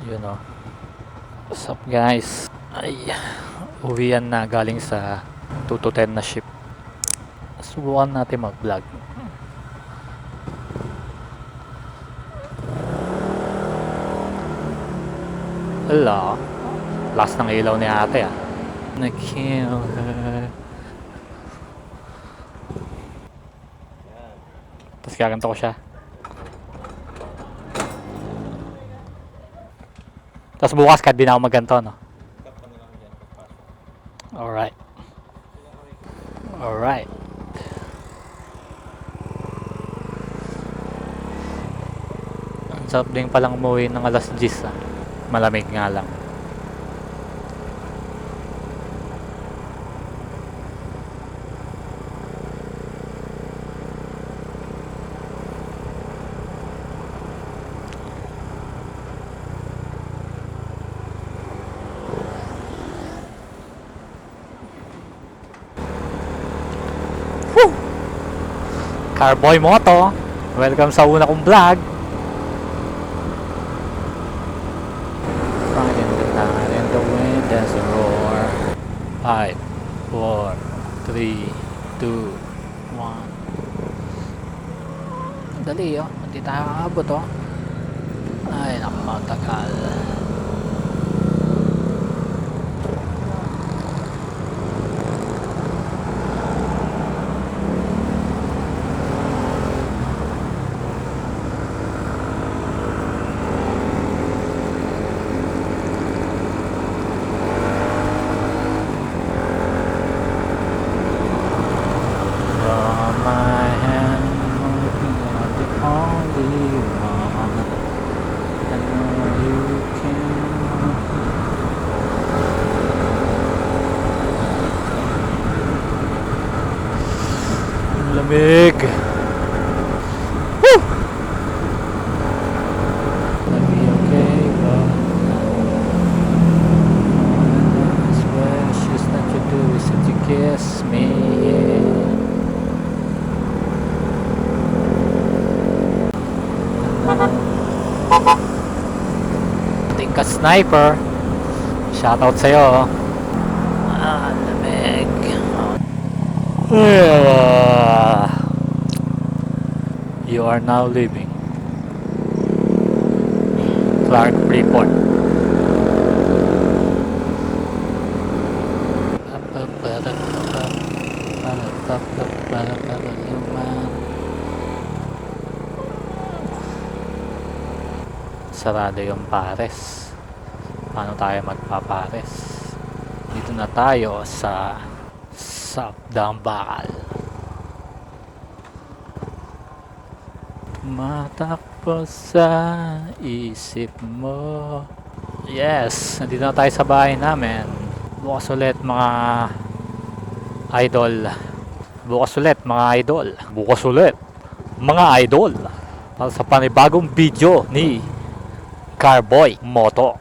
Yun o. What's up guys? Ay, uwian na galing sa 2 to 10 na shift. Subukan natin mag vlog. Hello. Last ng ilaw ni ate ah. Nag-kill her. Tapos kakanto ko siya. Tapos bukas kahit di na ako magganto, no? Alright. Alright. Ang sarap din palang umuwi ng alas 10 ah. Malamig nga lang. Carboy Moto, welcome sa una kong vlog. Finding the night and the wind as a roar. 5, 4, 3, 2, 1. Dali oh, hindi tayo kakabot oh. Ay nakapatagal. Lamig. Woo! Let me okay, but this wish is not to do is to kiss me. Think a sniper. Shoutout sa'yo. Lamig. You are now leaving Clark Freeport. Sarado yung pares. Paano tayo magpapares? Dito na tayo sa Sapdang Bakal. Matakbo sa isip mo. Yes, nandito na tayo sa bahay namin. Bukas ulit mga idol. Bukas ulit mga idol. Bukas ulit mga idol. Para sa panibagong video ni Carboy Moto.